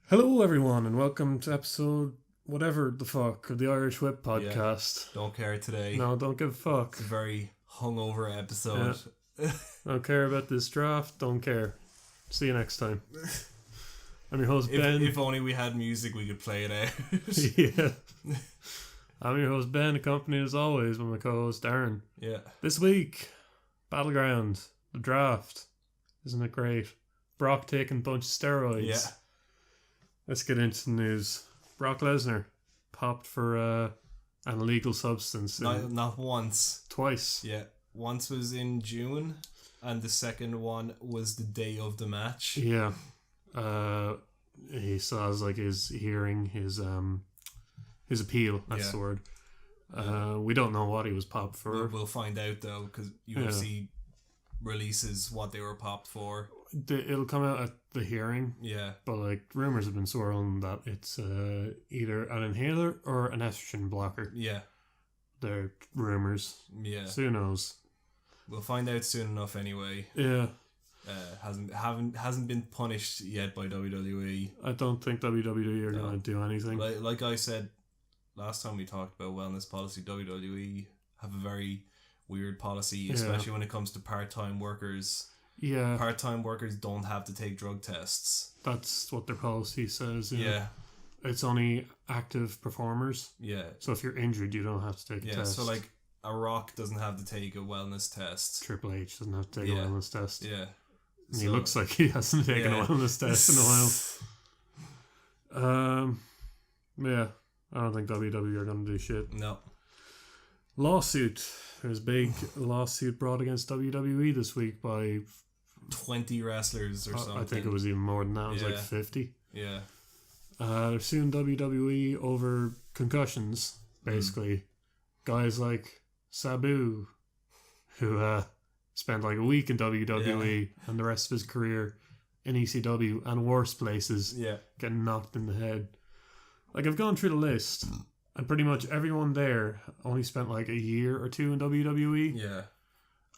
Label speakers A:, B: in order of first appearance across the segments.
A: Hello, everyone, and welcome to episode whatever the fuck of the Irish Whip podcast.
B: Don't care today.
A: No, don't give a fuck.
B: It's a very hungover episode.
A: Don't care about this draft. Don't care. See you next time. I'm your host, Ben.
B: If only we had music, we could play it out.
A: Yeah. I'm your host, Ben, accompanied as always by my co-host, Darren.
B: Yeah.
A: This week, Battleground, the draft. Isn't it great? Brock taking a bunch of steroids.
B: Yeah.
A: Let's get into the news. Brock Lesnar popped for an illegal substance.
B: Not once.
A: Twice.
B: Yeah. Once was in June, and the second one was the day of the match.
A: Yeah. He still has like his hearing, his appeal. That's the word. We don't know what he was popped for.
B: We'll find out though, because UFC releases what they were popped for.
A: It'll come out at the hearing.
B: Yeah.
A: But like rumors have been swirling that it's either an inhaler or an estrogen blocker.
B: Yeah.
A: They're rumors.
B: Yeah.
A: So who knows?
B: We'll find out soon enough anyway.
A: Yeah.
B: Hasn't been punished yet by WWE.
A: I don't think WWE are going to do anything.
B: Like I said last time we talked about wellness policy, WWE have a very weird policy, especially when it comes to part-time workers.
A: Yeah.
B: Part-time workers don't have to take drug tests.
A: That's what their policy says.
B: Yeah.
A: It's only active performers.
B: Yeah.
A: So if you're injured, you don't have to take a test.
B: So like a Rock doesn't have to take a wellness test.
A: Triple H doesn't have to take a wellness test.
B: Yeah.
A: And he looks like he hasn't taken a wellness test in a while. Yeah. I don't think WWE are going to do shit.
B: No.
A: Lawsuit. There's a big lawsuit brought against WWE this week by
B: 20 wrestlers or something.
A: I think it was even more than that. It was like 50.
B: Yeah.
A: They're suing WWE over concussions, basically. Guys like Sabu, who spent like a week in WWE and the rest of his career in ECW and worse places, getting knocked in the head. Like, I've gone through the list, and pretty much everyone there only spent like a year or two in WWE.
B: Yeah.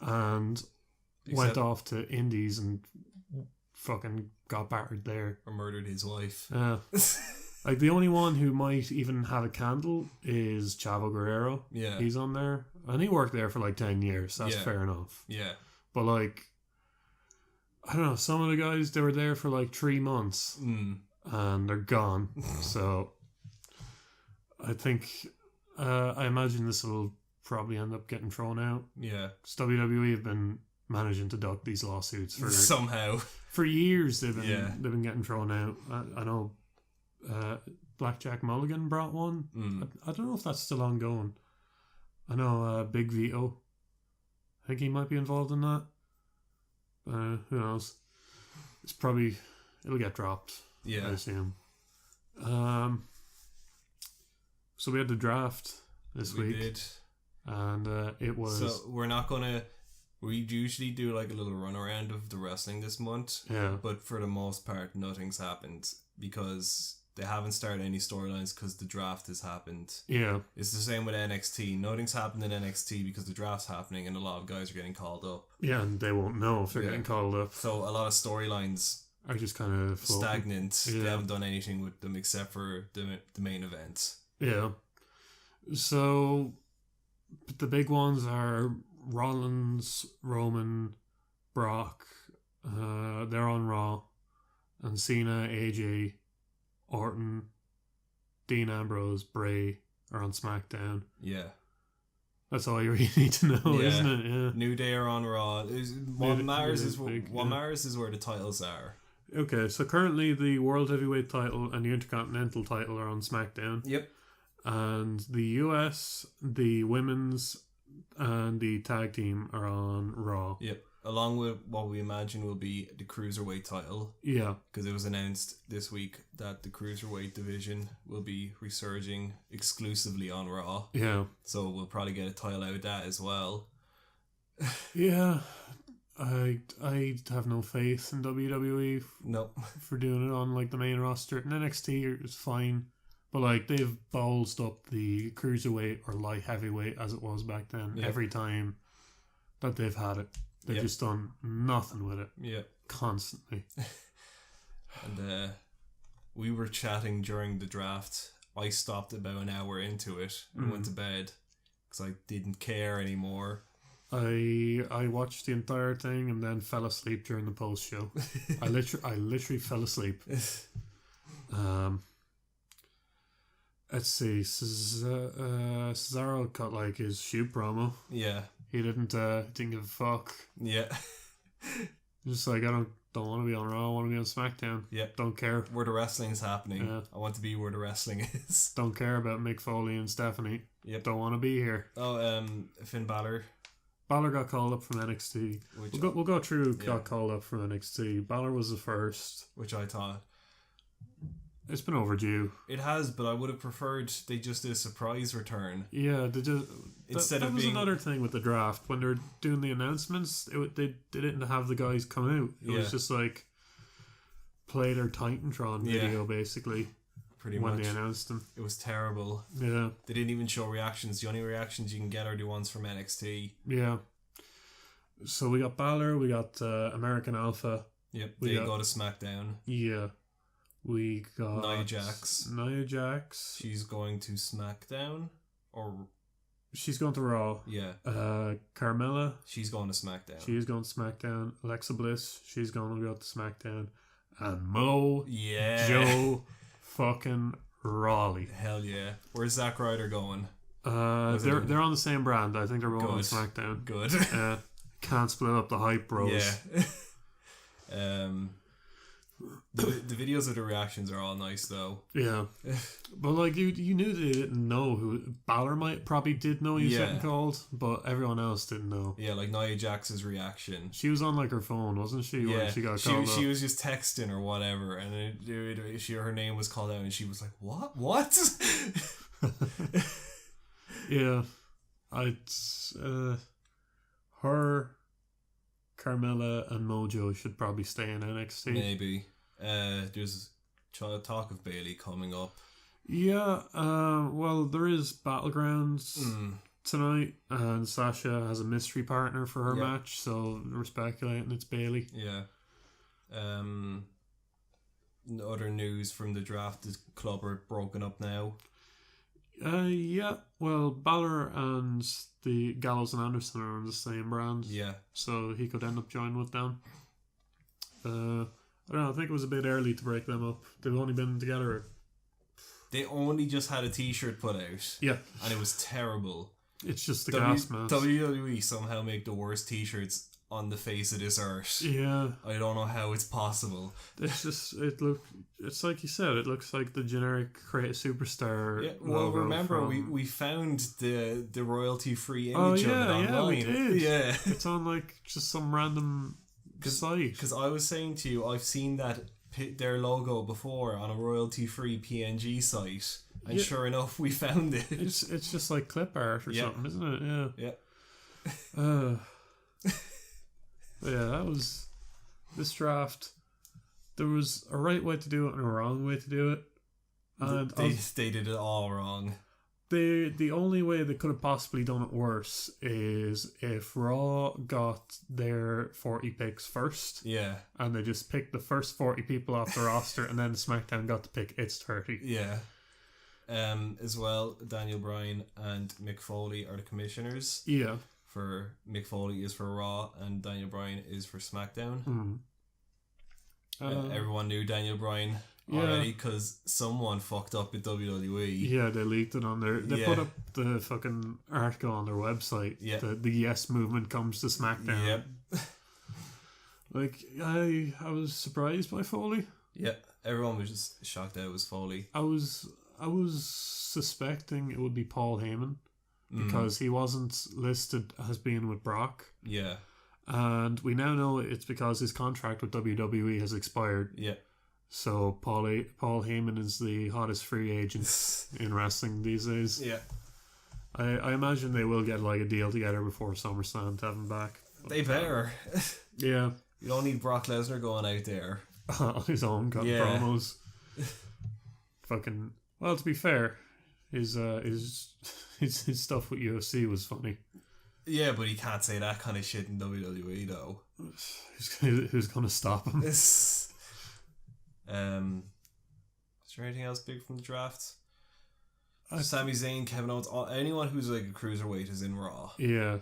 A: And went off to Indies and fucking got battered there.
B: Or murdered his wife.
A: Yeah. Like, the only one who might even have a candle is Chavo Guerrero.
B: Yeah.
A: He's on there. And he worked there for like 10 years. That's fair enough.
B: Yeah.
A: But like, I don't know, some of the guys, they were there for like 3 months. And they're gone. So I think, I imagine this will probably end up getting thrown out.
B: Yeah.
A: Because WWE have been managing to duck these lawsuits for
B: somehow.
A: For years they've been getting thrown out. I know Blackjack Mulligan brought one. I don't know if that's still ongoing. I know Big Vito, I think he might be involved in that. Who knows? It'll get dropped.
B: Yeah.
A: I assume. So we had the draft this week.
B: We did.
A: And it was...
B: So we're not going to... We usually do like a little run around of the wrestling this month.
A: Yeah.
B: But for the most part, nothing's happened because they haven't started any storylines because the draft has happened.
A: Yeah.
B: It's the same with NXT. Nothing's happened in NXT because the draft's happening and a lot of guys are getting called up.
A: Yeah, and they won't know if they're getting called up.
B: So a lot of storylines
A: are just kind of
B: stagnant. Yeah. They haven't done anything with them except for the main event.
A: Yeah. So the big ones are Rollins, Roman, Brock. They're on Raw. And Cena, AJ, Orton, Dean Ambrose, Bray are on SmackDown.
B: Yeah.
A: That's all you really need to know, isn't it? Yeah.
B: New Day are on Raw. What matters is where the titles are.
A: Okay, so currently the World Heavyweight title and the Intercontinental title are on SmackDown.
B: Yep.
A: And the US, the Women's, and the Tag Team are on Raw.
B: Yep. Along with what we imagine will be the Cruiserweight title.
A: Yeah.
B: Because it was announced this week that the Cruiserweight division will be resurging exclusively on Raw.
A: Yeah.
B: So we'll probably get a title out of that as well.
A: Yeah. I have no faith in WWE for doing it on like the main roster. And NXT is fine. But like they've ballsed up the Cruiserweight or light heavyweight as it was back then every time that they've had it. They've just done nothing with it.
B: Yeah.
A: Constantly.
B: And we were chatting during the draft. I stopped about an hour into it and went to bed because I didn't care anymore.
A: I watched the entire thing and then fell asleep during the post show. I literally fell asleep. Let's see. Cesaro cut like his shoot promo.
B: Yeah.
A: He didn't give a fuck.
B: Yeah.
A: Just like, I don't want to be on Raw. I want to be on SmackDown.
B: Yeah.
A: Don't care
B: Where the wrestling's happening.
A: Yeah.
B: I want to be where the wrestling is.
A: Don't care about Mick Foley and Stephanie.
B: Yep.
A: Don't want to be here.
B: Oh, Finn Balor.
A: Balor got called up from NXT. We'll go through. Got called up from NXT. Balor was the first.
B: Which I thought.
A: It's been overdue.
B: It has, but I would have preferred they just did a surprise return.
A: Yeah, they just that was another thing with the draft when they're doing the announcements. They didn't have the guys come out. It was just like play their Titantron video basically.
B: Pretty
A: when
B: much.
A: They announced them.
B: It was terrible.
A: Yeah,
B: they didn't even show reactions. The only reactions you can get are the ones from NXT.
A: Yeah. So we got Balor, we got American Alpha.
B: Yep, they go to SmackDown.
A: Yeah. We got
B: Nia Jax.
A: She's
B: going to SmackDown, or
A: she's going to Raw.
B: Yeah.
A: Carmella.
B: She's going to SmackDown.
A: She's going to SmackDown. Alexa Bliss. She's going to go to SmackDown. And Mo.
B: Yeah.
A: Joe. Fucking Rawley.
B: Hell yeah. Where's Zack Ryder going?
A: They're on the same brand. I think they're going on SmackDown.
B: Good.
A: Can't split up the hype, bros.
B: Yeah. The videos of the reactions are all nice though.
A: Yeah. But like you knew they didn't know who Balor probably did know he was getting called, but everyone else didn't know.
B: Yeah, like Nia Jax's reaction.
A: She was on like her phone, wasn't she? When she got called up.
B: She was just texting or whatever, and her name was called out, and she was like, "What?"
A: Yeah, her, Carmella, and Mojo should probably stay in NXT.
B: Maybe. There's talk of Bailey coming up.
A: Yeah. Well, there is Battlegrounds tonight, and Sasha has a mystery partner for her match, so we're speculating it's Bailey.
B: Yeah. Other news from the draft: the club are broken up now.
A: Yeah. Well, Balor and the Gallows and Anderson are on the same brand.
B: Yeah.
A: So he could end up joining with them. I don't know. I think it was a bit early to break them up. They've only been together.
B: They only just had a T-shirt put out.
A: Yeah.
B: And it was terrible.
A: It's just the gas mask.
B: WWE somehow make the worst T-shirts on the face of this earth.
A: Yeah.
B: I don't know how it's possible.
A: It's just, it's like you said, it looks like the generic Create a Superstar.
B: Yeah, well, remember, we found the royalty-free image of it online.
A: Yeah, we did.
B: Yeah.
A: It's on like just some random site.
B: Because I was saying to you, I've seen their logo before on a royalty-free PNG site. And sure enough, we found it.
A: It's just like clip art or something, isn't it? Yeah.
B: Yeah.
A: Yeah, that was this draft. There was a right way to do it and a wrong way to do it, and
B: they did it all wrong.
A: The only way they could have possibly done it worse is if Raw got their 40 picks first.
B: Yeah.
A: And they just picked the first 40 people off the roster, and then SmackDown got to pick its 30.
B: Yeah. As well, Daniel Bryan and Mick Foley are the commissioners.
A: Yeah.
B: For Mick Foley is for Raw and Daniel Bryan is for SmackDown. Everyone knew Daniel Bryan already because someone fucked up at WWE.
A: Yeah, they leaked it on their. They put up the fucking article on their website.
B: Yeah.
A: The Yes Movement comes to SmackDown.
B: Yep.
A: Like I was surprised by Foley.
B: Yeah, everyone was just shocked that it was Foley.
A: I was suspecting it would be Paul Heyman. Because he wasn't listed as being with Brock.
B: Yeah.
A: And we now know it's because his contract with WWE has expired.
B: Yeah.
A: So Paul Heyman is the hottest free agent in wrestling these days.
B: Yeah.
A: I imagine they will get like a deal together before SummerSlam to have him back.
B: They better.
A: Yeah.
B: You don't need Brock Lesnar going out there.
A: On his own promos. Fucking... Well, to be fair, his stuff with UFC was funny.
B: Yeah, but he can't say that kind of shit in WWE though.
A: Who's going to stop him?
B: Is there anything else big from the draft?
A: I-
B: Sami Zayn, Kevin Owens, anyone who's like a cruiserweight is in Raw.
A: Yeah.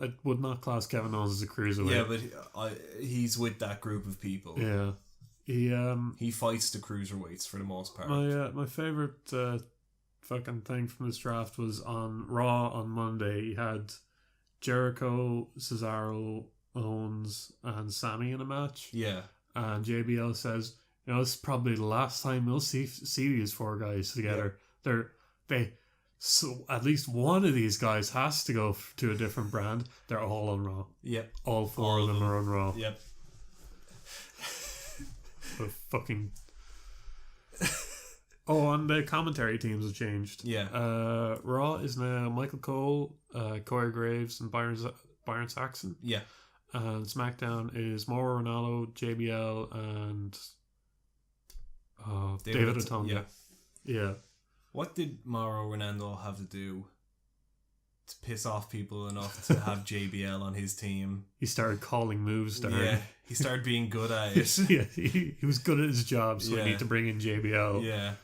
A: I would not class Kevin Owens as a cruiserweight.
B: Yeah, but he's with that group of people.
A: Yeah.
B: He fights the cruiserweights for the most part.
A: My favorite fucking thing from this draft was on Raw on Monday. He had Jericho, Cesaro, Owens, and Sammy in a match.
B: Yeah.
A: And JBL says, this is probably the last time we'll see these four guys together. Yeah. So at least one of these guys has to go to a different brand. They're all on Raw.
B: Yep.
A: All four of them are on Raw.
B: Yep.
A: But fucking. Oh, and the commentary teams have changed.
B: Yeah.
A: Raw is now Michael Cole, Corey Graves, and Byron Saxon.
B: Yeah.
A: And SmackDown is Mauro Ranallo, JBL, and David Otunga. Yeah.
B: What did Mauro Ranallo have to do to piss off people enough to have JBL on his team?
A: He started calling moves, Darren.
B: Yeah, he started being good at it.
A: Yeah, he was good at his job, so we need to bring in JBL.
B: Yeah.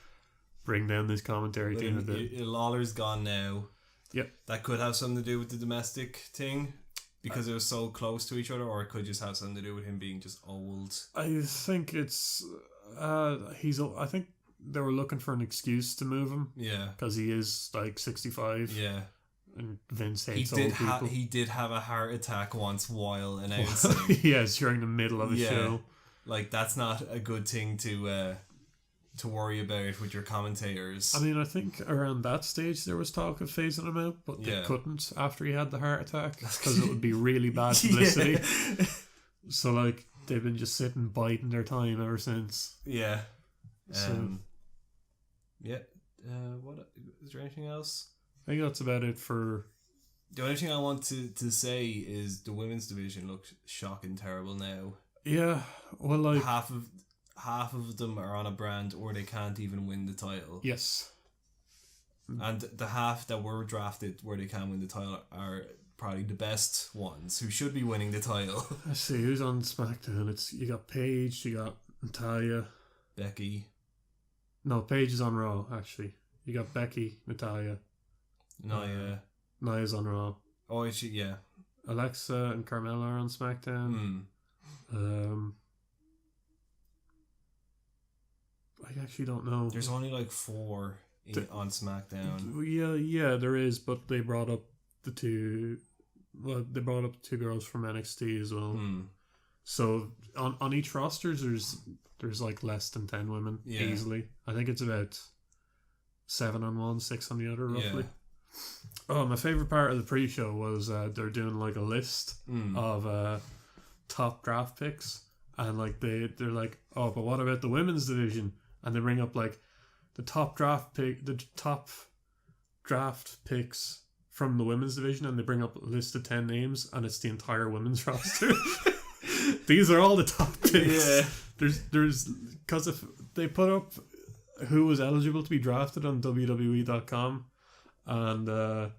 A: Bring down this commentary team a bit.
B: Lawler's gone now.
A: Yep.
B: That could have something to do with the domestic thing because it was so close to each other, or it could just have something to do with him being just old.
A: I think it's... I think they were looking for an excuse to move him.
B: Yeah. Because
A: he is like 65.
B: Yeah.
A: And Vince hates old people.
B: He did have a heart attack once while announcing.
A: Yes, during the middle of a show.
B: Like, that's not a good thing to worry about with your commentators.
A: I mean, I think around that stage there was talk of phasing him out, but they couldn't after he had the heart attack because it would be really bad publicity. So, like, they've been just sitting biding their time ever since.
B: Yeah.
A: Yeah.
B: What is there anything else?
A: I think that's about it for...
B: The only thing I want to say is the women's division looks shocking terrible now.
A: Yeah, well, like...
B: Half of them are on a brand or they can't even win the title.
A: Yes.
B: And the half that were drafted where they can win the title are probably the best ones who should be winning the title.
A: Let's see, who's on SmackDown? You got Paige, you got Natalya.
B: Becky.
A: No, Paige is on Raw, actually. You got Becky, Natalya.
B: Nia.
A: Nia's on Raw.
B: Oh, yeah.
A: Alexa and Carmella are on SmackDown. I actually don't know.
B: There's only like 4 on SmackDown.
A: Yeah, there is, but they brought up the two. Well, they brought up 2 girls from NXT as well. So on each roster, there's like less than 10 women easily. I think it's about 7 on one, 6 on the other, roughly. Oh, my favorite part of the pre-show was they're doing like a list of top draft picks, and like they're like, oh, but what about the women's division? And they bring up like the top draft picks from the women's division, and they bring up a list of 10 names, and it's the entire women's roster. These are all the top picks. Yeah. There's because if they put up who was eligible to be drafted on WWE.com, and the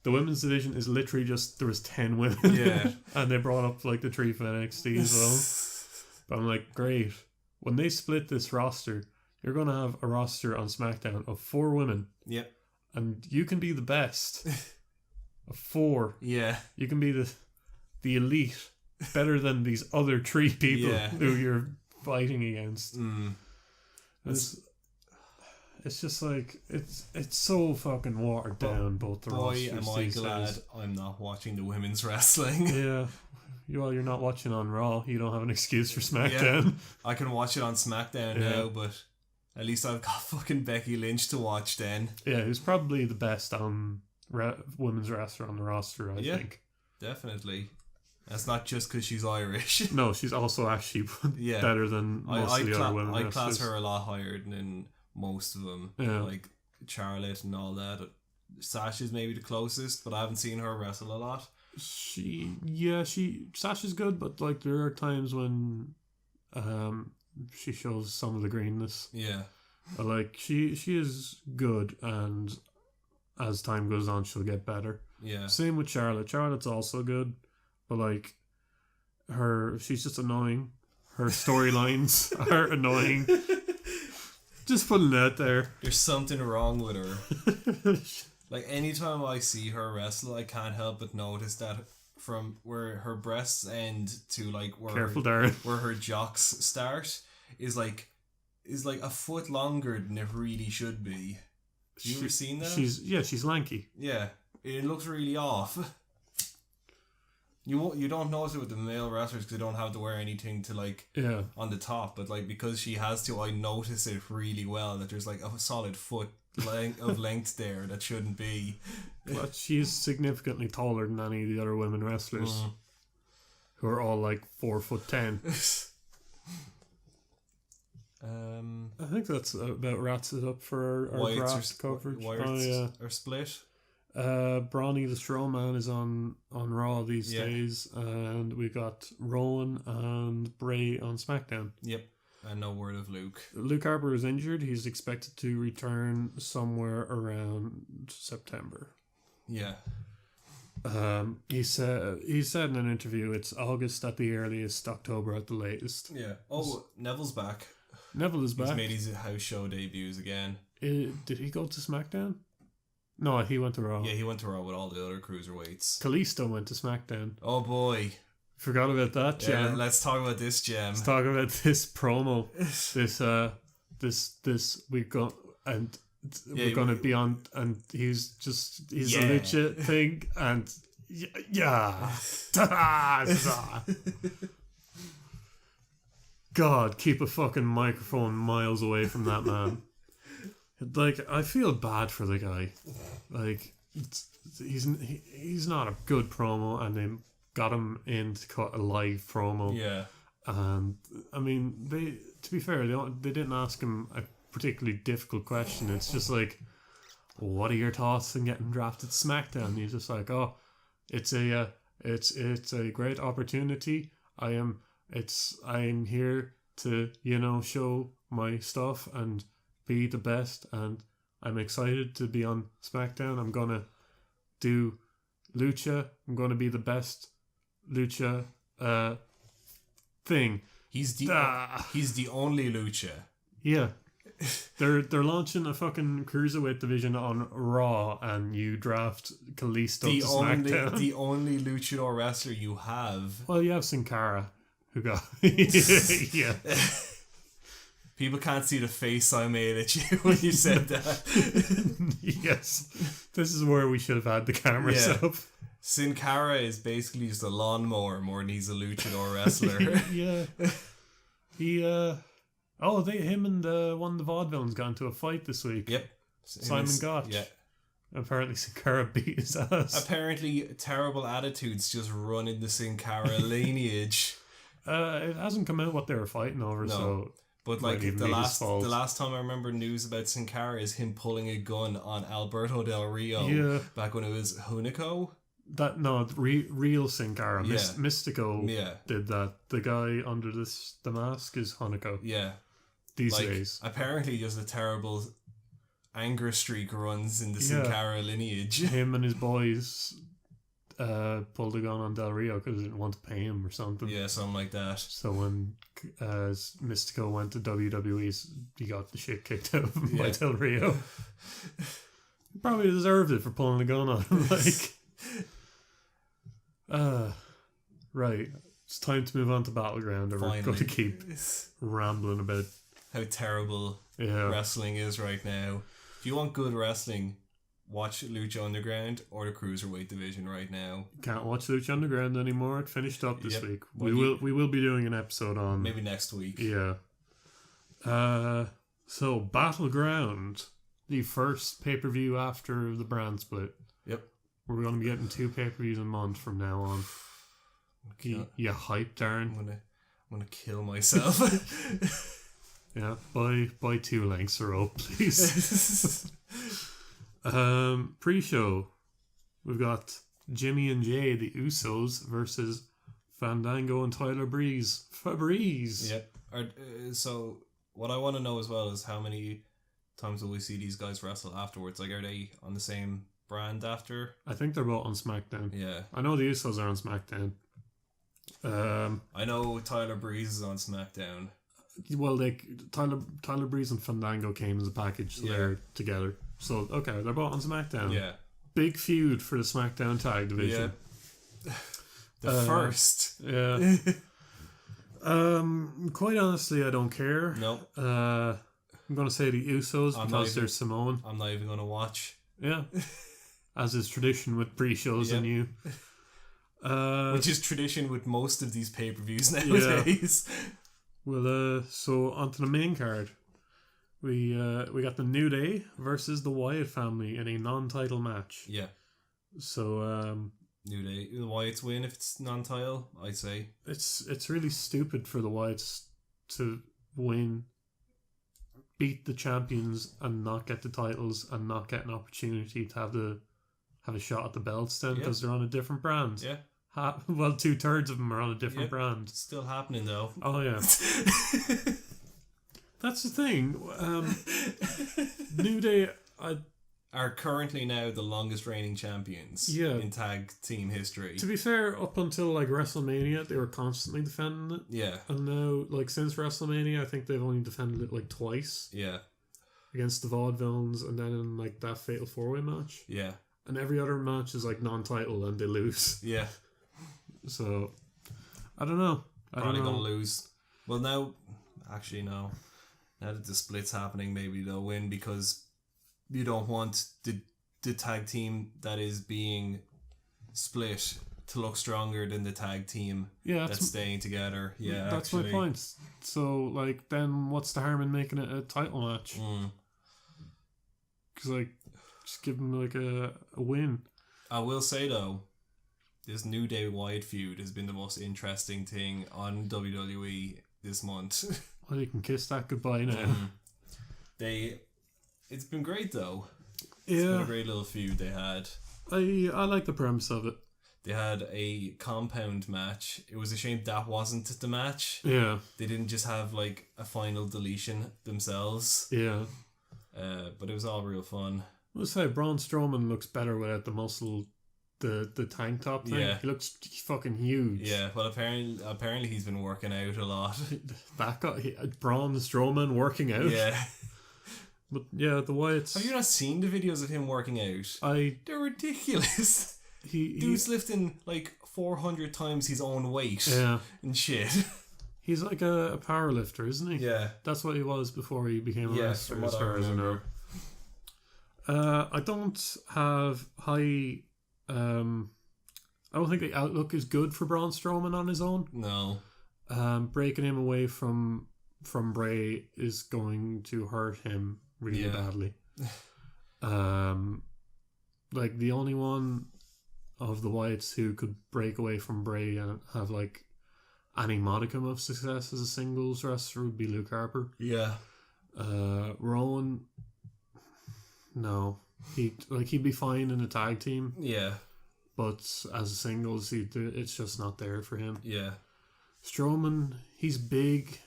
A: women's division is literally just there was 10 women. Yeah. And they brought up like the 3 from NXT as well. But I'm like, great. When they split this roster, you're going to have a roster on SmackDown of 4 women.
B: Yep.
A: And you can be the best of 4.
B: Yeah.
A: You can be the elite, better than these other 3 people who you're fighting against. It's just like it's so fucking watered down. Both the rosters.
B: Boy, am I glad I'm not watching the women's wrestling.
A: Yeah. Well, you're not watching on Raw. You don't have an excuse for SmackDown. Yeah,
B: I can watch it on SmackDown now, but at least I've got fucking Becky Lynch to watch then.
A: Yeah, who's probably the best women's wrestler on the roster, I think.
B: Definitely. That's not just because she's Irish.
A: No, she's also actually better than most of the other women wrestlers.
B: I class her a lot higher than most of them. Yeah. Like Charlotte and all that. Sasha's maybe the closest, but I haven't seen her wrestle a lot.
A: Sasha's good, but like there are times when she shows some of the greenness.
B: Yeah.
A: But like she is good, and as time goes on she'll get better.
B: Yeah.
A: Same with Charlotte. Charlotte's also good, but like she's just annoying. Her storylines are annoying. Just putting it out there.
B: There's something wrong with her. Like, anytime I see her wrestle, I can't help but notice that from where her breasts end to like
A: Careful, Darren.
B: where her jocks start is like a foot longer than it really should be. You ever seen that?
A: She's lanky.
B: Yeah, it looks really off. You don't notice it with the male wrestlers because they don't have to wear anything to like on the top, but like because she has to, I notice it really well that there's like a solid foot of length there that shouldn't be.
A: But she's significantly taller than any of the other women wrestlers who are all like 4'10". I think that's about wraps it up for our draft coverage.
B: Are split.
A: Brawny the Strowman is on Raw these days, and we got Rowan and Bray on SmackDown.
B: Yep. And no word of Luke.
A: Luke Harper is injured. He's expected to return somewhere around September.
B: Yeah.
A: He said in an interview it's August at the earliest, October at the latest.
B: Yeah. Oh, Neville's back.
A: Neville is back.
B: He's made his house show debuts again.
A: Did he go to SmackDown? No, he went to Raw.
B: Yeah, he went to Raw with all the other cruiserweights.
A: Kalisto went to SmackDown.
B: Oh boy.
A: Forgot about that gem.
B: Yeah, let's talk about this gem.
A: Let's talk about this promo. this we've got, and we're gonna be on, and he's a lucha thing, and God, keep a fucking microphone miles away from that man. Like, I feel bad for the guy. Like, he's not a good promo, and they got him in to cut a live promo.
B: Yeah.
A: And I mean, to be fair, they didn't ask him a particularly difficult question. It's just like, what are your thoughts on getting drafted to SmackDown? And he's just like, oh, it's a great opportunity. I'm here to, show my stuff and be the best, and I'm excited to be on SmackDown. I'm gonna do lucha. I'm gonna be the best lucha thing.
B: He's the only lucha.
A: Yeah. They're launching a fucking cruiserweight division on Raw, and you draft Kalisto to SmackDown.
B: The only luchador wrestler you have.
A: Well, you have Sin Cara, who got yeah.
B: People can't see the face I made at you when you said that.
A: Yes. This is where we should have had the camera set up.
B: Sin Cara is basically just a lawnmower more than he's a luchador wrestler.
A: Yeah. He, him and one of the vaudevillains got into a fight this week.
B: Yep.
A: Simon Gotch. Yeah. Apparently Sin Cara beat his ass.
B: Apparently terrible attitudes just run in the Sin Cara lineage.
A: It hasn't come out what they were fighting over, so...
B: But like the last time I remember news about Sin Cara is him pulling a gun on Alberto Del Rio back when it was Hunico.
A: Real Sin Cara.
B: Yeah.
A: Mystico did that. The guy under the mask is Hunico.
B: Yeah.
A: These days.
B: Apparently just a terrible anger streak runs in the Sin Cara lineage.
A: Him and his boys pulled a gun on Del Rio because they didn't want to pay him or something.
B: Yeah, something like that.
A: So when Mystico went to WWE, he got the shit kicked out of him by Del Rio. He probably deserved it for pulling a gun on him. Right. It's time to move on to Battleground, or we're going to keep rambling about
B: how terrible wrestling is right now. If you want good wrestling, watch Lucha Underground or the Cruiserweight division right now.
A: Can't watch Lucha Underground anymore. It finished up this week. We will be doing an episode on...
B: Maybe next week.
A: Yeah. So, Battleground, the first pay-per-view after the brand split.
B: Yep.
A: We're going to be getting 2 pay-per-views a month from now on. You hype, Darren?
B: I'm gonna kill myself.
A: Yeah, buy 2 lengths a row, please. Pre-show, we've got Jimmy and Jay, the Usos, versus Fandango and Tyler Breeze. Fabrice.
B: Yep. So what I want to know as well is how many times will we see these guys wrestle afterwards? Like, are they on the same brand after?
A: I think they're both on SmackDown.
B: Yeah.
A: I know the Usos are on SmackDown.
B: I know Tyler Breeze is on SmackDown.
A: Well, Tyler Breeze and Fandango came as a package, so they're together. So okay, they're both on SmackDown.
B: Yeah.
A: Big feud for the SmackDown Tag Division.
B: Yeah. The first.
A: Yeah. Quite honestly, I don't care.
B: No.
A: I'm gonna say the Usos because they're Samoan.
B: I'm not even gonna watch.
A: Yeah. As is tradition with pre-shows and you.
B: Which is tradition with most of these pay-per-views nowadays.
A: Yeah. Well, so onto the main card. We got the New Day versus the Wyatt family in a non-title match.
B: Yeah.
A: So
B: New Day, the Wyatts win if it's non-title, I'd say.
A: It's really stupid for the Wyatts to win, beat the champions and not get the titles and not get an opportunity to have a shot at the belts then because they're on a different brand.
B: Yeah.
A: Well, 2/3 of them are on a different brand.
B: It's still happening though.
A: Oh yeah. That's the thing. New Day
B: are currently now the longest reigning champions in tag team history.
A: To be fair, up until like WrestleMania, they were constantly defending it.
B: Yeah.
A: And now, like since WrestleMania, I think they've only defended it like twice.
B: Yeah.
A: Against the Vaudevillains and then in like that Fatal 4-Way match.
B: Yeah. And
A: every other match is like non-title and they lose.
B: Yeah.
A: So, I don't know.
B: Probably gonna lose. Well, now, actually, no. Now that the split's happening, maybe they'll win because you don't want the tag team that is being split to look stronger than the tag team that's staying together. Yeah,
A: that's my point. So, like, then what's the harm in making it a title match? Because, like, just give them like a win.
B: I will say though, this New Day Wyatt feud has been the most interesting thing on WWE this month.
A: Well, you can kiss that goodbye now.
B: It's been great though.
A: Yeah.
B: It's been a great little feud they had.
A: I like the premise of it.
B: They had a compound match. It was a shame that wasn't the match.
A: Yeah. They
B: didn't just have like a final deletion themselves.
A: Yeah.
B: But it was all real fun.
A: Let's say Braun Strowman looks better without the muscle, the tank top thing. Yeah. He looks fucking huge.
B: Yeah, well apparently he's been working out a lot.
A: That guy, Braun Strowman working out?
B: Yeah.
A: But yeah, the Wyatts...
B: Have you not seen the videos of him working out? They're ridiculous. Dude's lifting like 400 times his own weight and shit.
A: He's like a power lifter, isn't he?
B: Yeah.
A: That's what he was before he became a wrestler, as far as I know. I don't have high... I don't think the outlook is good for Braun Strowman on his own.
B: No.
A: Breaking him away from Bray is going to hurt him really badly. Like the only one of the Wyatts who could break away from Bray and have like any modicum of success as a singles wrestler would be Luke Harper.
B: Yeah.
A: Rowan, no. He'd be fine in a tag team.
B: Yeah.
A: But as a singles, it's just not there for him.
B: Yeah.
A: Strowman, he's big,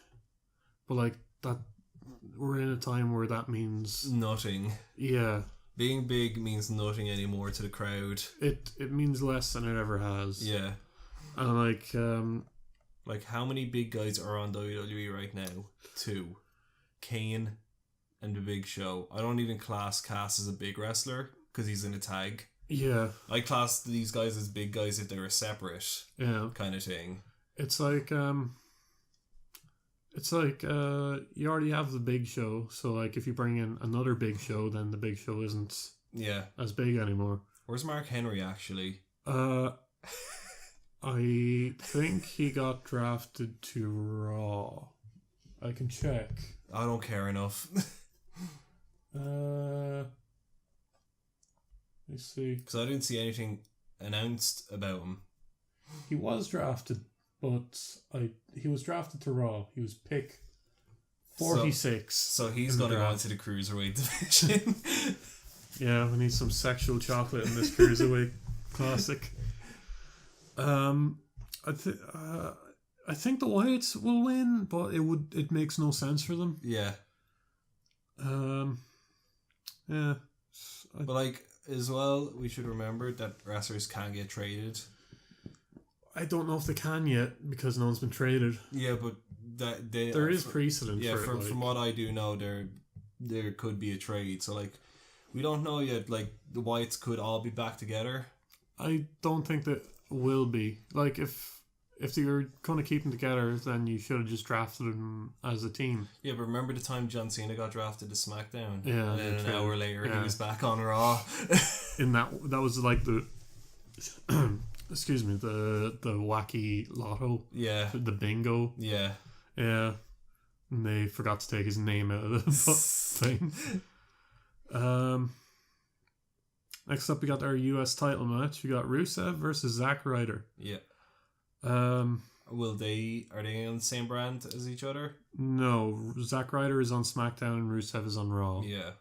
A: but like that, we're in a time where that means
B: nothing.
A: Yeah.
B: Being big means nothing anymore to the crowd.
A: It means less than it ever has.
B: Yeah.
A: And
B: like how many big guys are on WWE right now? 2. Kane and The Big Show. I don't even class Cass as a big wrestler because he's in a tag.
A: Yeah.
B: I class these guys as big guys if they were separate.
A: Yeah.
B: Kind of thing.
A: It's like you already have the Big Show, so like if you bring in another Big Show, then the Big Show isn't as big anymore.
B: Where's Mark Henry actually?
A: I think he got drafted to Raw. I can check.
B: I don't care enough.
A: Let's see.
B: Because I didn't see anything announced about him.
A: He was drafted, but he was drafted to Raw. He was pick 46.
B: So he's going to go into the Cruiserweight division.
A: Yeah, we need some sexual chocolate in this Cruiserweight classic. I think the Wyatts will win, but it makes no sense for them.
B: Yeah.
A: Yeah.
B: But like as well, we should remember that wrestlers can get traded.
A: I don't know if they can yet because no one's been traded.
B: Yeah, but there
A: is precedent.
B: Yeah,
A: for
B: from what I do know, there could be a trade. So like, we don't know yet. Like the Whites could all be back together.
A: I don't think that will be. Like if you're going to keep them together, then you should have just drafted them as a team.
B: Yeah, but remember the time John Cena got drafted to SmackDown?
A: Yeah,
B: and then an hour later he was back on Raw.
A: In that was like the excuse me, the wacky lotto.
B: Yeah.
A: The bingo.
B: Yeah.
A: Yeah. And they forgot to take his name out of the thing. Next up, we got our US title match. We got Rusev versus Zack Ryder.
B: Yeah. Are they on the same brand as each other?
A: No, Zack Ryder is on SmackDown and Rusev is on Raw.
B: Yeah.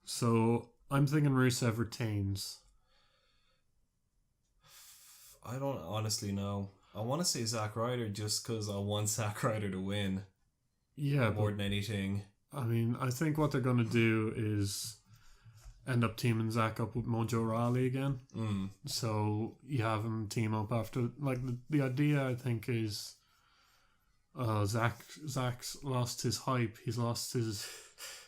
A: So I'm thinking Rusev retains.
B: I don't honestly know. I want to say Zack Ryder just because I want Zack Ryder to win.
A: Yeah,
B: more than anything.
A: I mean, I think what they're going to do is end up teaming Zack up with Mojo Rawley again. So you have him team up after, like, the idea I think is Zack's lost his hype. He's lost his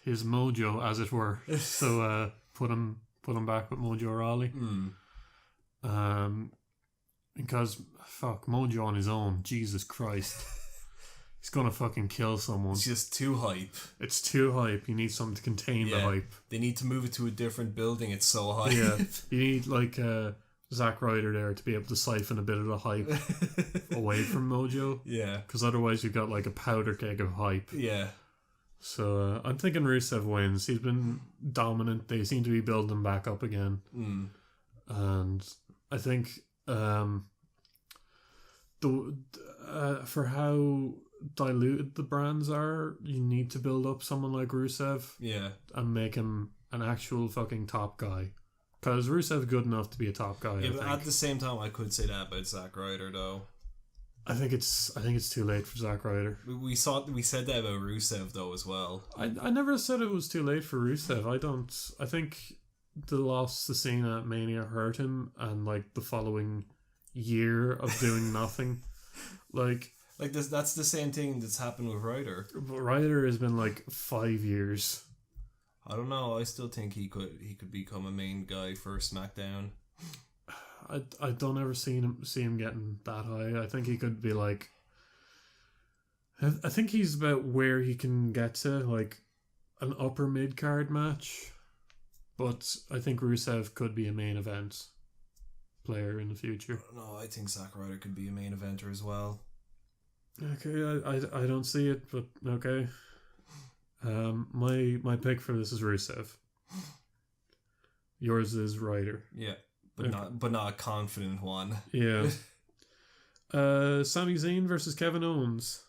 A: mojo, as it were. So put him back with Mojo Rawley. Because fuck, Mojo on his own, Jesus Christ. He's gonna fucking kill someone.
B: It's just too hype.
A: It's too hype. You need something to contain the hype.
B: They need to move it to a different building. It's so hype.
A: Yeah, you need like Zack Ryder there to be able to siphon a bit of the hype away from Mojo.
B: Yeah,
A: because otherwise you've got like a powder keg of hype.
B: Yeah.
A: So I'm thinking Rusev wins. He's been dominant. They seem to be building him back up again. And I think for how diluted the brands are, you need to build up someone like Rusev.
B: Yeah.
A: And make him an actual fucking top guy. Because Rusev's good enough to be a top guy.
B: Yeah, but at the same time, I could say that about Zack Ryder, though. I think it's
A: too late for Zack Ryder.
B: We said that about Rusev though as well.
A: I never said it was too late for Rusev. I think the loss to Cena at Mania hurt him, and like the following year of doing nothing, like
B: this, that's the same thing that's happened with Ryder.
A: But Ryder has been like 5 years.
B: I don't know. I still think he could become a main guy for SmackDown.
A: I don't ever see him getting that high. I think he could be like, I think he's about where he can get to, like an upper mid card match. But I think Rusev could be a main event player in the future.
B: No, I think Zack Ryder could be a main eventer as well.
A: Okay, I don't see it, but okay. My pick for this is Rusev. Yours is Ryder.
B: Yeah. But not a confident one.
A: Yeah. Sami Zayn versus Kevin Owens.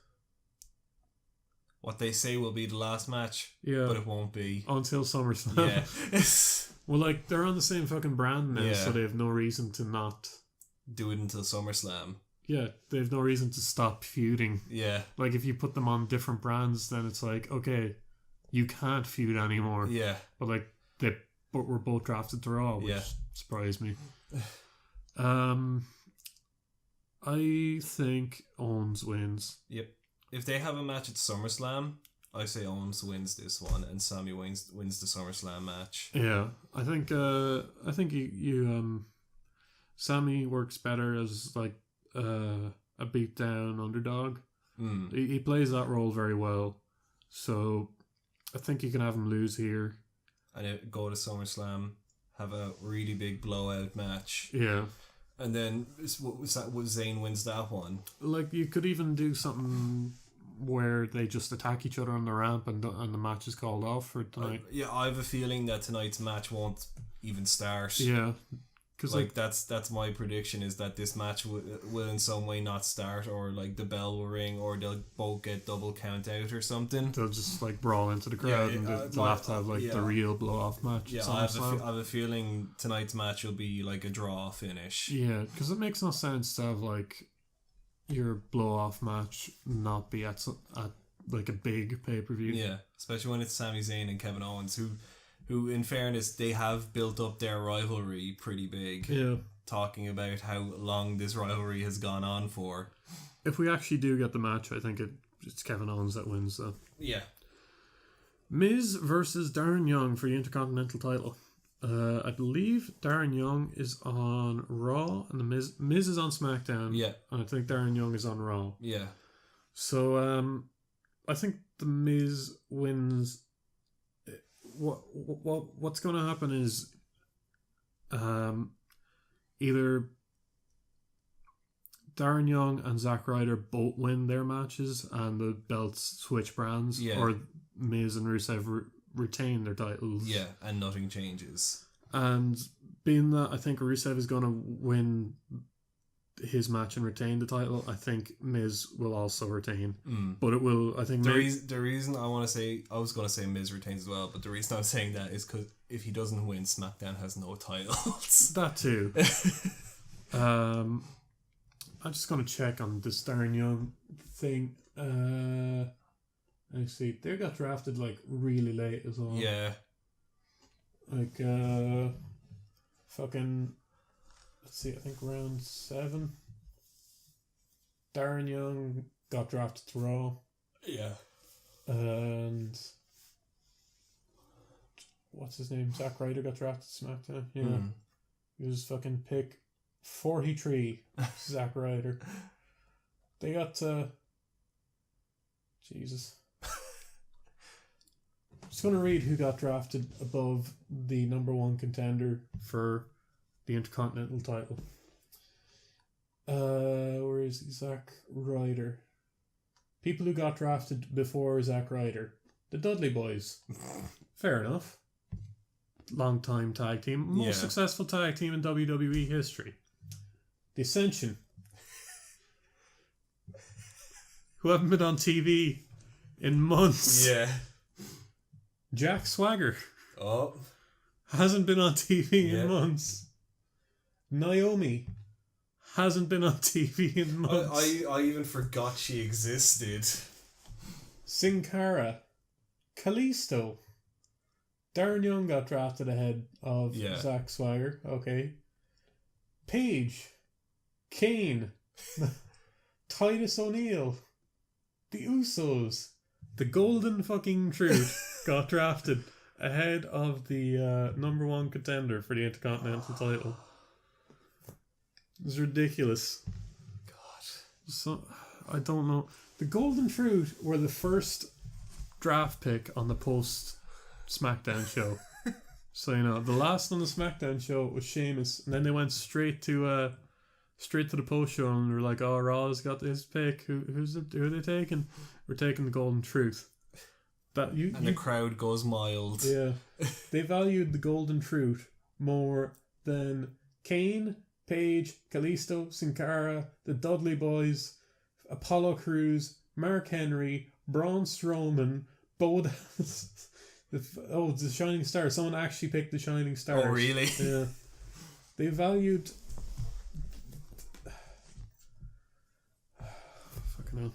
B: What they say will be the last match.
A: Yeah.
B: But it won't be.
A: Until SummerSlam.
B: Yeah.
A: Well, like, they're on the same fucking brand now,
B: yeah.
A: So they have no reason to not
B: do it until SummerSlam.
A: Yeah, they have no reason to stop feuding.
B: Yeah.
A: Like, if you put them on different brands, then it's like, okay, you can't feud anymore.
B: Yeah.
A: But like, but we're both drafted to Raw, which surprised me. I think Owens wins.
B: Yep. If they have a match at SummerSlam, I say Owens wins this one, and Sami wins the SummerSlam match.
A: Yeah, I think you Sami works better as like a beatdown underdog. He plays that role very well, so I think you can have him lose here. And
B: go to SummerSlam, have a really big blowout match.
A: Yeah.
B: And then Zayn wins that one.
A: Like, you could even do something where they just attack each other on the ramp and the match is called off for tonight.
B: I have a feeling that tonight's match won't even start.
A: Yeah. Cause like
B: that's my prediction, is that this match will in some way not start, or like the bell will ring, or they'll both get double count out or something.
A: They'll just like brawl into the crowd, and they'll have to have like the real blow off match.
B: Yeah, I have a feeling tonight's match will be like a draw finish.
A: Yeah, because it makes no sense to have like your blow off match not be at like a big pay-per-view.
B: Yeah, especially when it's Sami Zayn and Kevin Owens, who, in fairness, they have built up their rivalry pretty big.
A: Yeah.
B: Talking about how long this rivalry has gone on for.
A: If we actually do get the match, I think it it's Kevin Owens that wins, though.
B: Yeah.
A: Miz versus Darren Young for the Intercontinental title. I believe Darren Young is on Raw, and the Miz is on SmackDown.
B: Yeah.
A: And I think Darren Young is on Raw.
B: Yeah.
A: So I think the Miz wins. What's going to happen is either Darren Young and Zack Ryder both win their matches and the belts switch brands, or Miz and Rusev retain their titles.
B: Yeah, and nothing changes.
A: And being that I think Rusev is going to win his match and retain the title, I think Miz will also retain. But it will, I think...
B: The reason I was going to say Miz retains as well, but the reason I'm saying that is because if he doesn't win, SmackDown has no titles.
A: That too. I'm just going to check on this Darren Young thing. I see. They got drafted like really late as well.
B: Yeah.
A: Like, fucking, let's see, I think round 7. Darren Young got drafted to Raw.
B: Yeah.
A: And what's his name? Zack Ryder got drafted to SmackDown. Yeah. He was fucking pick 43. Zack Ryder. They got Jesus. Just going to read who got drafted above the number 1 contender for the Intercontinental title. Where is he? Zack Ryder. People who got drafted before Zack Ryder. The Dudley Boys. Fair enough. Long time tag team. Most successful tag team in WWE history. The Ascension. Who haven't been on TV in months.
B: Yeah.
A: Jack Swagger.
B: Oh.
A: Hasn't been on TV in months. Naomi. Hasn't been on TV in months.
B: I even forgot she existed.
A: Sin Cara. Kalisto. Darren Young got drafted ahead of Zack Swagger. Okay. Paige. Kane. Titus O'Neil. The Usos. The Golden fucking Truth got drafted ahead of the number 1 contender for the Intercontinental title. It's ridiculous.
B: God.
A: So, I don't know. The Golden Truth were the first draft pick on the post SmackDown show. So, you know, the last on the SmackDown show was Sheamus, and then they went straight to the post show and were like, "Oh, Raw's got this pick. Who are they taking? We're taking the Golden Truth."
B: The crowd goes mild.
A: Yeah, they valued the Golden Truth more than Kane, Paige, Kalisto, Sin Cara, the Dudley Boys, Apollo Crews, Mark Henry, Braun Strowman, the Shining Star. Someone actually picked the Shining Stars.
B: Oh, really?
A: Yeah. They valued... Fucking hell.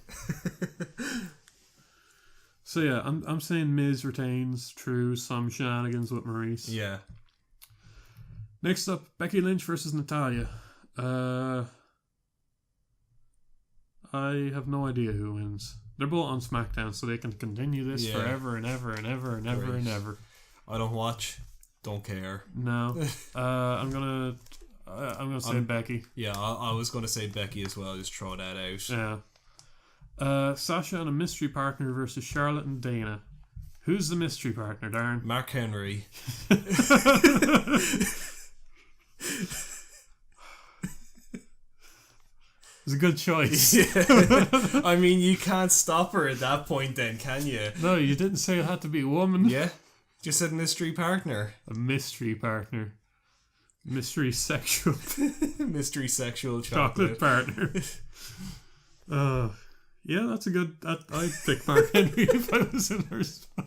A: So yeah, I'm saying Miz retains through some shenanigans with Maurice.
B: Yeah.
A: Next up, Becky Lynch versus Natalya. I have no idea who wins. They're both on SmackDown, so they can continue this forever and ever and ever and ever and ever.
B: I don't watch. Don't care.
A: No. I'm gonna say Becky.
B: Yeah, I was gonna say Becky as well. Just throw that out.
A: Yeah. Sasha and a mystery partner versus Charlotte and Dana. Who's the mystery partner, Darren?
B: Mark Henry.
A: It's a good choice.
B: Yeah. I mean, you can't stop her at that point then, can you?
A: No, you didn't say it had to be a woman.
B: Yeah. Just said mystery partner.
A: A mystery partner. Mystery sexual.
B: Mystery sexual chocolate
A: partner. Yeah, that's a good... I'd pick Mark Henry if I was in her spot.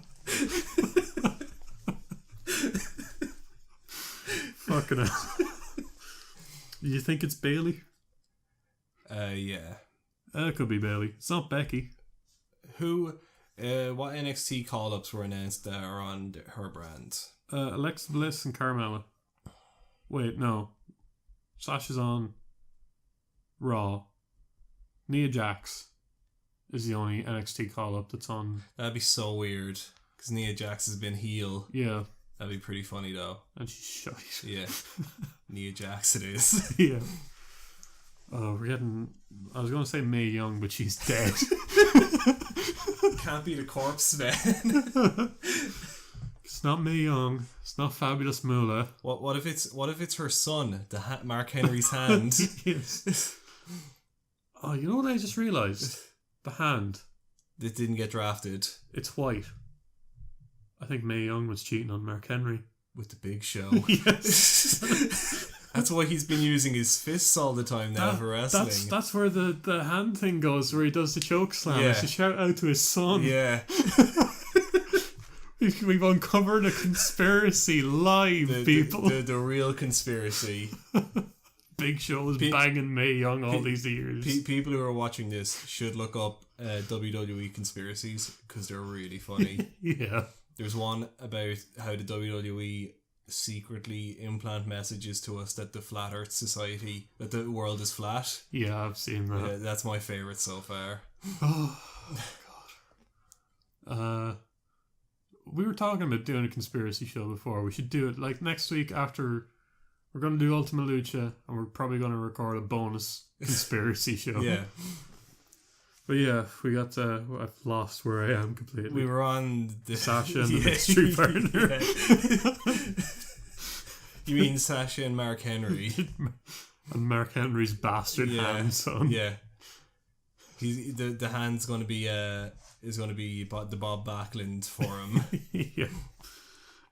A: Fucking hell. Do you think it's Bailey?
B: Yeah.
A: It could be Bailey. It's not Becky.
B: Who... what NXT call-ups were announced that are on her brand?
A: Alexa Bliss and Carmella. Wait, no. Sasha's on Raw. Nia Jax is the only NXT call-up that's on.
B: That'd be so weird. Because Nia Jax has been heel.
A: Yeah.
B: That'd be pretty funny, though.
A: And she's shite.
B: Yeah. Nia Jax it is.
A: Yeah. Oh, we're getting... I was going to say Mae Young, but she's dead.
B: Can't be the corpse then.
A: It's not Mae Young. It's not Fabulous Moolah.
B: What if it's her son, Mark Henry's hand?
A: Yes. Oh, you know what I just realised? The hand.
B: That didn't get drafted.
A: It's white. I think Mae Young was cheating on Mark Henry.
B: With the Big Show.
A: Yes.
B: That's why he's been using his fists all the time now for wrestling.
A: That's where the hand thing goes, where he does the choke slam.
B: Yeah.
A: He should shout out to his son.
B: Yeah.
A: We've uncovered a conspiracy live, people.
B: The real conspiracy.
A: Big Show was banging Mae Young all these years.
B: People who are watching this should look up WWE conspiracies because they're really funny.
A: Yeah.
B: There's one about how the WWE secretly implant messages to us that the Flat Earth Society, that the world is flat.
A: Yeah, I've seen that.
B: Yeah, that's my favourite so far.
A: Oh, God. We were talking about doing a conspiracy show before. We should do it like next week after we're going to do Ultima Lucha, and we're probably going to record a bonus conspiracy show.
B: Yeah.
A: But yeah, we got I've lost where I am completely.
B: We were on the
A: Sasha and the mystery partner.
B: Yeah. You mean Sasha and Mark Henry?
A: And Mark Henry's bastard hand son.
B: Yeah. He's the hand's going to be is going to be the Bob Backlund for him.
A: Yeah.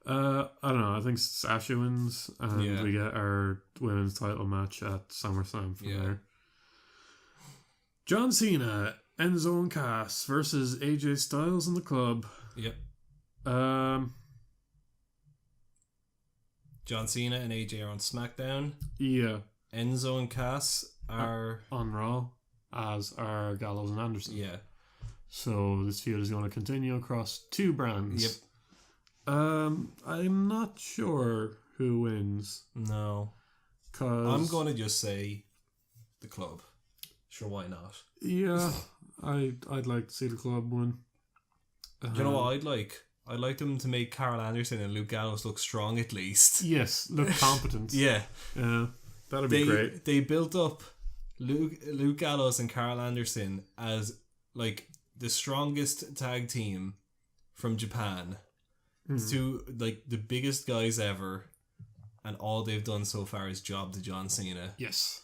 A: I don't know. I think Sasha wins, and we get our women's title match at SummerSlam from there. John Cena, Enzo and Cass versus AJ Styles and the Club.
B: Yep. John Cena and AJ are on SmackDown.
A: Yeah.
B: Enzo and Cass are
A: on Raw, as are Gallows and Anderson.
B: Yeah.
A: So this feud is going to continue across two brands.
B: Yep.
A: I'm not sure who wins.
B: No.
A: 'Cause
B: I'm going to just say the Club. Sure, why not?
A: Yeah, I'd like to see the Club win.
B: You know what I'd like? I'd like them to make Carl Anderson and Luke Gallows look strong at least.
A: Yes, look competent.
B: Yeah.
A: That'd be great.
B: They built up Luke Gallows and Carl Anderson as like the strongest tag team from Japan. To like the biggest guys ever, and all they've done so far is job to John Cena.
A: Yes.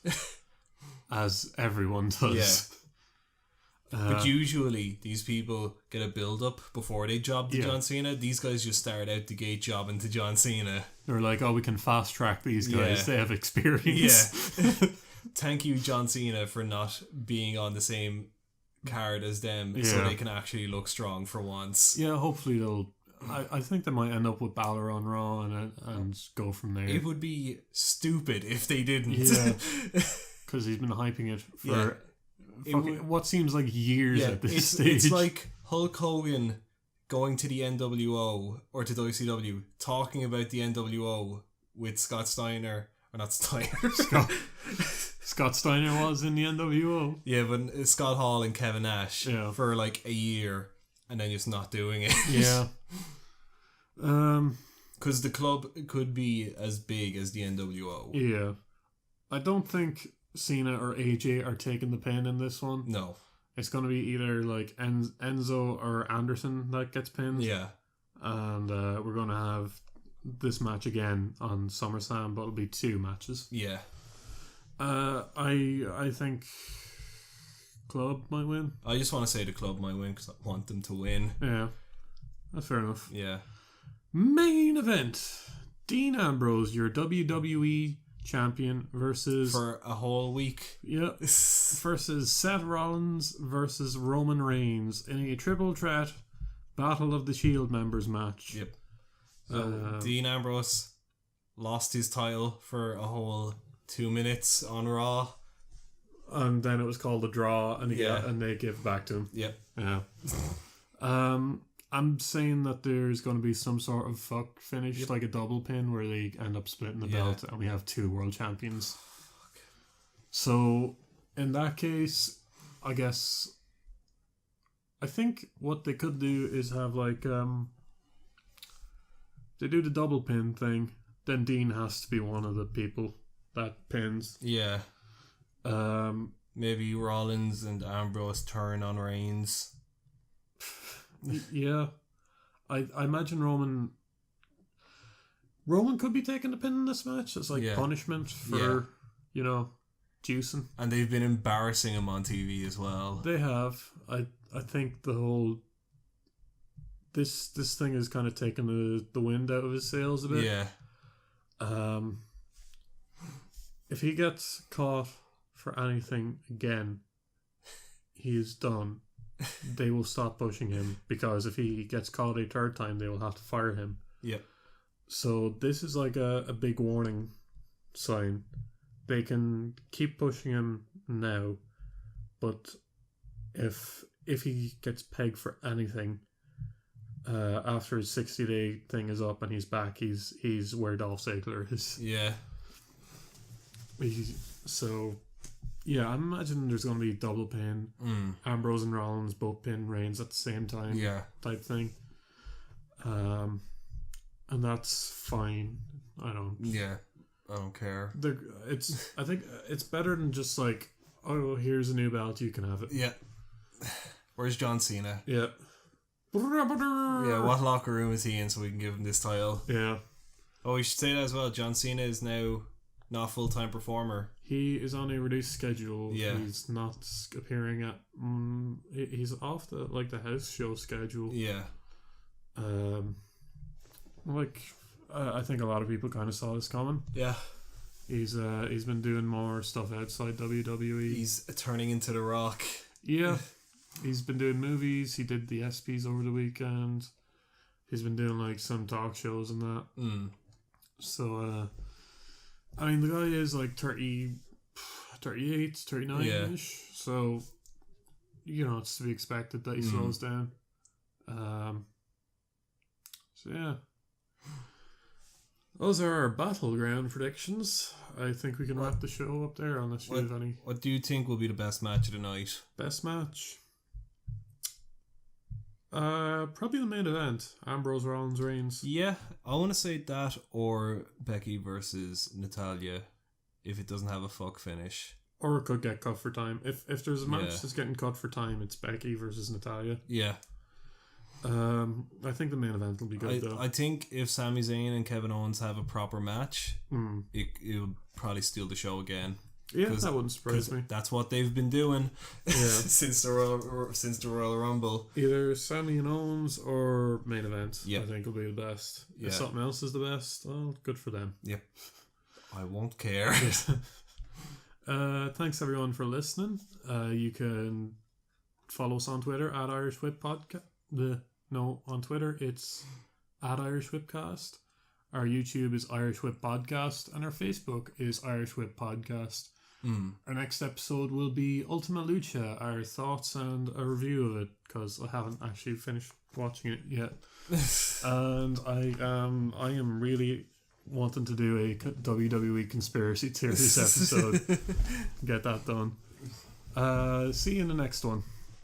A: As everyone does.
B: Yeah. But usually these people get a build up before they job to John Cena. These guys just start out the gate jobbing to John Cena.
A: They're like, oh, we can fast track these guys. They have experience.
B: Yeah. Thank you, John Cena, for not being on the same card as them so they can actually look strong for once.
A: Yeah, hopefully they'll... I think they might end up with Balor on Raw and go from there.
B: It would be stupid if they didn't.
A: Yeah. Because he's been hyping it for what seems like years at this stage.
B: It's like Hulk Hogan going to the NWO or to WCW, talking about the NWO with Scott Steiner. Or not Steiner.
A: Scott Steiner was in the NWO.
B: Yeah, but Scott Hall and Kevin Nash for like a year and then just not doing it.
A: Yeah.
B: Because the Club could be as big as the NWO.
A: Yeah. I don't think Cena or AJ are taking the pin in this one.
B: No.
A: It's going to be either like Enzo or Anderson that gets pinned.
B: Yeah.
A: And we're going to have this match again on SummerSlam, but it'll be two matches.
B: Yeah.
A: I think Club might win.
B: I just want to say the Club might win because I want them to win.
A: Yeah. That's fair enough.
B: Yeah.
A: Main event. Dean Ambrose, your WWE champion, versus...
B: For a whole week.
A: Yep. Versus Seth Rollins versus Roman Reigns in a triple threat Battle of the Shield members match.
B: Yep. So Dean Ambrose lost his title for a whole 2 minutes on Raw.
A: And then it was called a draw, and they give it back to him.
B: Yep.
A: Yeah. I'm saying that there's going to be some sort of fuck finish, like a double pin, where they end up splitting the belt, and we have two world champions. So, in that case, I guess I think what they could do is have like they do the double pin thing. Then Dean has to be one of the people that pins.
B: Yeah. Maybe Rollins and Ambrose turn on Reigns.
A: Yeah. I imagine Roman could be taking the pin in this match as like punishment for, juicing.
B: And they've been embarrassing him on TV as well.
A: They have. I think the whole this thing has kind of taken the wind out of his sails a bit.
B: Yeah.
A: If he gets caught for anything again, he is done. They will stop pushing him, because if he gets caught a third time, they will have to fire him.
B: Yeah.
A: So this is like a big warning sign. They can keep pushing him now, but if he gets pegged for anything after his 60-day thing is up and he's back, he's where Dolph Ziggler is.
B: Yeah.
A: I'm imagining there's going to be double pin. Ambrose and Rollins both pin Reigns at the same time.
B: Yeah.
A: Type thing. And that's fine. I don't care. I think it's better than just like, oh, here's a new belt, you can have it.
B: Yeah. Where's John Cena?
A: Yeah.
B: Yeah, what locker room is he in so we can give him this title?
A: Yeah.
B: Oh, we should say that as well. John Cena is now not a full-time performer.
A: He is on a reduced schedule.
B: Yeah.
A: He's not appearing at... he's off the house show schedule.
B: Yeah.
A: I think a lot of people kind of saw this coming.
B: Yeah.
A: He's been doing more stuff outside WWE.
B: He's turning into The Rock.
A: Yeah. He's been doing movies. He did the ESPYs over the weekend. He's been doing like some talk shows and that. So, I mean, the guy is like 30, 38, 39-ish.
B: Yeah.
A: So, it's to be expected that he slows down. So, yeah. Those are our Battleground predictions. I think we can wrap the show up there unless you have any.
B: What do you think will be the best match of the night?
A: Best match? Probably the main event. Ambrose, Rollins, Reigns.
B: Yeah, I want to say that or Becky versus Natalya if it doesn't have a fuck finish.
A: Or it could get cut for time. If there's a match that's getting cut for time, it's Becky versus Natalya.
B: Yeah.
A: I think the main event will be good though.
B: I think if Sami Zayn and Kevin Owens have a proper match, it'll probably steal the show again.
A: Yeah, that wouldn't surprise me.
B: That's what they've been doing since the Royal Rumble.
A: Either Sami and Owens or main event.
B: Yep.
A: I think will be the best.
B: Yeah.
A: If something else is the best, well, good for them.
B: Yep. I won't care.
A: Thanks everyone for listening. You can follow us on Twitter at Irish Whip Podcast. On Twitter it's at Irish Whipcast. Our YouTube is Irish Whip Podcast, and our Facebook is Irish Whip Podcast. Our next episode will be Ultima Lucha, our thoughts and a review of it, because I haven't actually finished watching it yet. And I am really wanting to do a WWE conspiracy theories episode. Get that done. See you in the next one.